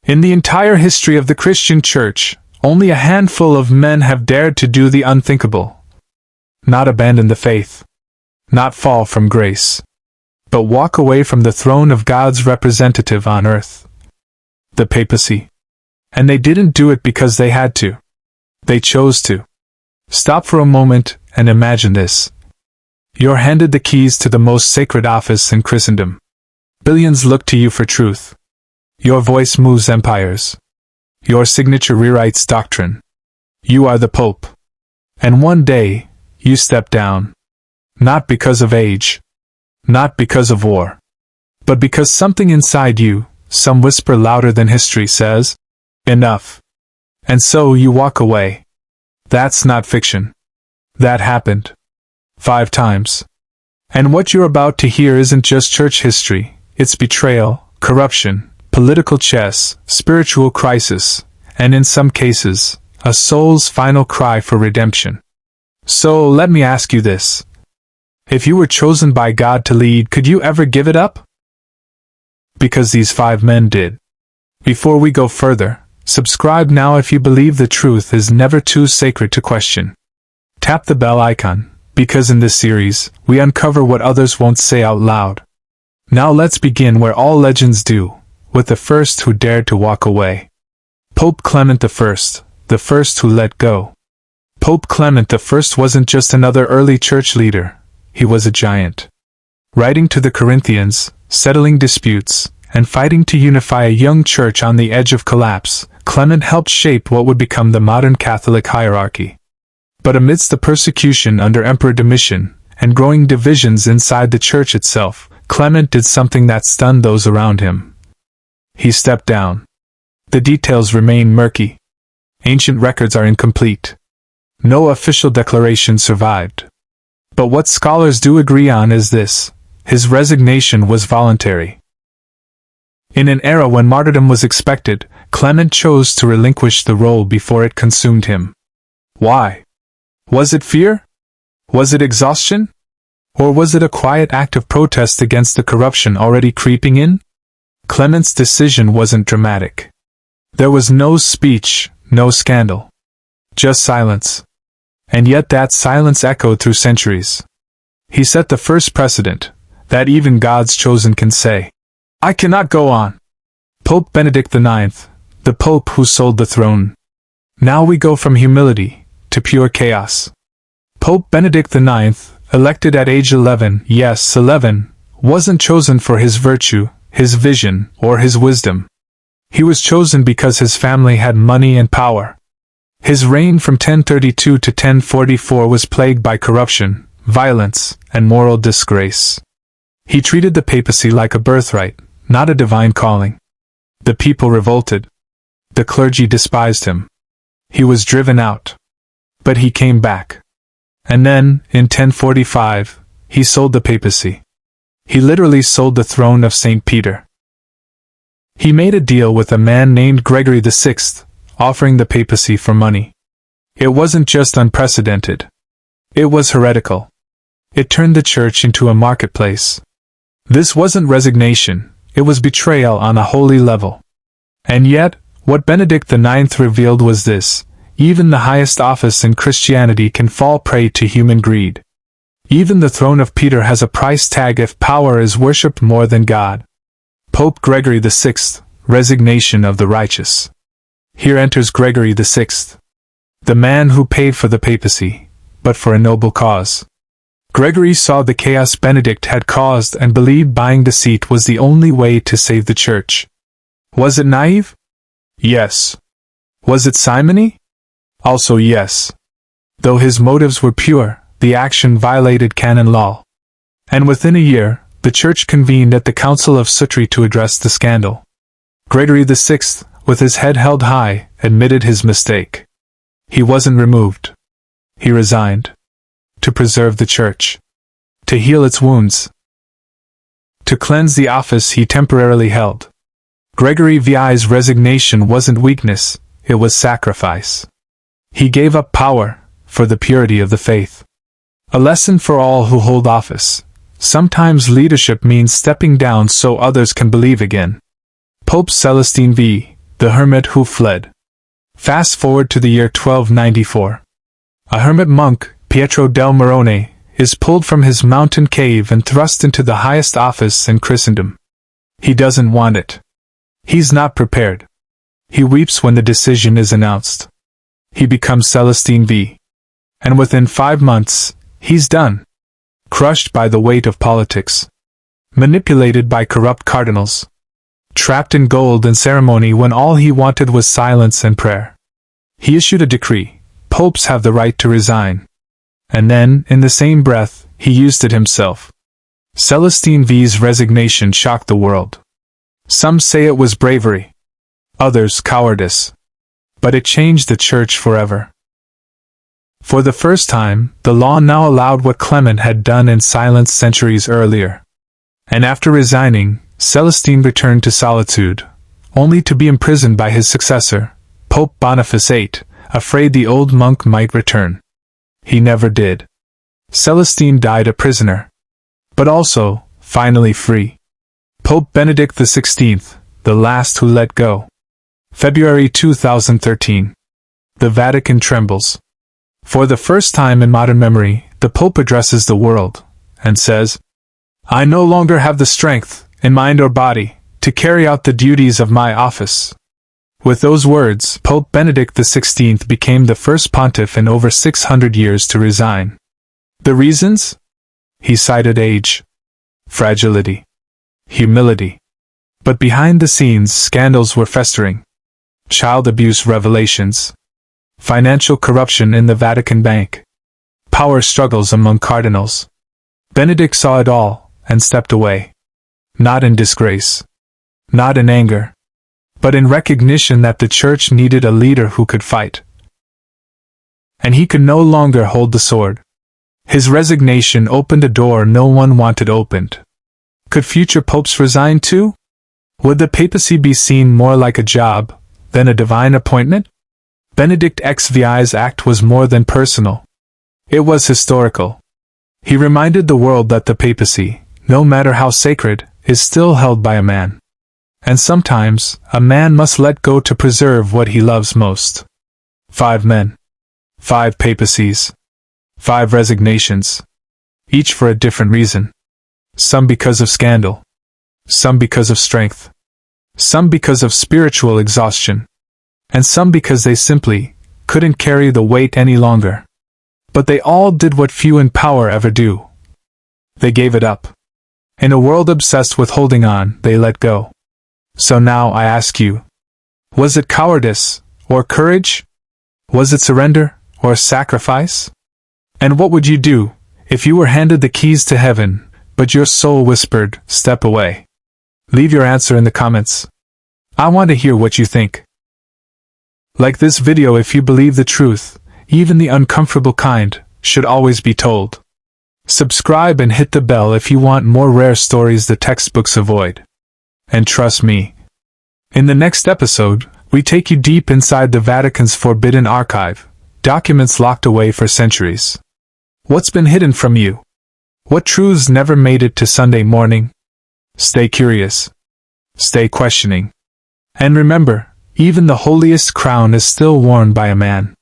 In the entire history of the Christian Church, only a handful of men have dared to do the unthinkable. Not abandon the faith. Not fall from grace. But walk away from the throne of God's representative on earth. The papacy. And they didn't do it because they had to. They chose to. Stop for a moment and imagine this. You're handed the keys to the most sacred office in Christendom. Billions look to you for truth. Your voice moves empires. Your signature rewrites doctrine. You are the Pope. And one day, you step down. Not because of age. Not because of war. But because something inside you, some whisper louder than history says, enough. And so you walk away. That's not fiction. That happened. 5 times. And what you're about to hear isn't just church history, it's betrayal, corruption, political chess, spiritual crisis, and in some cases, a soul's final cry for redemption. So let me ask you this. If you were chosen by God to lead, could you ever give it up? Because these 5 men did. Before we go further, subscribe now if you believe the truth is never too sacred to question. Tap the bell icon, because in this series, we uncover what others won't say out loud. Now let's begin where all legends do, with the first who dared to walk away. Pope Clement I, the first who let go. Pope Clement I wasn't just another early church leader, he was a giant. Writing to the Corinthians, settling disputes, and fighting to unify a young church on the edge of collapse, Clement helped shape what would become the modern Catholic hierarchy. But amidst the persecution under Emperor Domitian, and growing divisions inside the church itself, Clement did something that stunned those around him. He stepped down. The details remain murky. Ancient records are incomplete. No official declaration survived. But what scholars do agree on is this: his resignation was voluntary. In an era when martyrdom was expected, Clement chose to relinquish the role before it consumed him. Why? Was it fear? Was it exhaustion? Or was it a quiet act of protest against the corruption already creeping in? Clement's decision wasn't dramatic. There was no speech, no scandal. Just silence. And yet that silence echoed through centuries. He set the first precedent, that even God's chosen can say, "I cannot go on." Pope Benedict IX, the Pope who sold the throne. Now we go from humility to pure chaos. Pope Benedict IX, elected at age 11, yes, 11, wasn't chosen for his virtue, his vision, or his wisdom. He was chosen because his family had money and power. His reign from 1032 to 1044 was plagued by corruption, violence, and moral disgrace. He treated the papacy like a birthright, not a divine calling. The people revolted. The clergy despised him. He was driven out. But he came back. And then, in 1045, he sold the papacy. He literally sold the throne of St. Peter. He made a deal with a man named Gregory VI, offering the papacy for money. It wasn't just unprecedented. It was heretical. It turned the church into a marketplace. This wasn't resignation, it was betrayal on a holy level. And yet, what Benedict IX revealed was this: even the highest office in Christianity can fall prey to human greed. Even the throne of Peter has a price tag if power is worshipped more than God. Pope Gregory VI, resignation of the righteous. Here enters Gregory VI, the man who paid for the papacy, but for a noble cause. Gregory saw the chaos Benedict had caused and believed buying the seat was the only way to save the church. Was it naive? Yes. Was it simony? Also yes. Though his motives were pure, the action violated canon law. And within a year, the church convened at the Council of Sutri to address the scandal. Gregory VI, with his head held high, admitted his mistake. He wasn't removed. He resigned. To preserve the church. To heal its wounds. To cleanse the office he temporarily held. Gregory VI's resignation wasn't weakness, it was sacrifice. He gave up power for the purity of the faith. A lesson for all who hold office. Sometimes leadership means stepping down so others can believe again. Pope Celestine V, the hermit who fled. Fast forward to the year 1294. A hermit monk, Pietro del Morone, is pulled from his mountain cave and thrust into the highest office in Christendom. He doesn't want it. He's not prepared. He weeps when the decision is announced. He becomes Celestine V. And within 5 months, he's done. Crushed by the weight of politics. Manipulated by corrupt cardinals. Trapped in gold and ceremony when all he wanted was silence and prayer. He issued a decree: popes have the right to resign. And then, in the same breath, he used it himself. Celestine V's resignation shocked the world. Some say it was bravery. Others cowardice. But it changed the Church forever. For the first time, the law now allowed what Clement had done in silence centuries earlier. And after resigning, Celestine returned to solitude, only to be imprisoned by his successor, Pope Boniface VIII, afraid the old monk might return. He never did. Celestine died a prisoner. But also, finally free. Pope Benedict XVI, the last who let go. February 2013. The Vatican trembles. For the first time in modern memory, the Pope addresses the world, and says, "I no longer have the strength, in mind or body, to carry out the duties of my office." With those words, Pope Benedict XVI became the first pontiff in over 600 years to resign. The reasons? He cited age, fragility, humility. But behind the scenes, scandals were festering. Child abuse revelations, financial corruption in the Vatican Bank, power struggles among cardinals. Benedict saw it all, and stepped away. Not in disgrace, not in anger, but in recognition that the Church needed a leader who could fight. And he could no longer hold the sword. His resignation opened a door no one wanted opened. Could future popes resign too? Would the papacy be seen more like a job than a divine appointment? Benedict XVI's act was more than personal. It was historical. He reminded the world that the papacy, no matter how sacred, is still held by a man. And sometimes, a man must let go to preserve what he loves most. 5 men. 5 papacies. 5 resignations. Each for a different reason. Some because of scandal. Some because of strength. Some because of spiritual exhaustion. And some because they simply couldn't carry the weight any longer. But they all did what few in power ever do. They gave it up. In a world obsessed with holding on, they let go. So now I ask you, was it cowardice or courage? Was it surrender or sacrifice? And what would you do if you were handed the keys to heaven, but your soul whispered, "Step away"? Leave your answer in the comments. I want to hear what you think. Like this video if you believe the truth, even the uncomfortable kind, should always be told. Subscribe and hit the bell if you want more rare stories the textbooks avoid. And trust me, in the next episode, we take you deep inside the Vatican's forbidden archive, documents locked away for centuries. What's been hidden from you? What truths never made it to Sunday morning? Stay curious. Stay questioning. And remember, even the holiest crown is still worn by a man.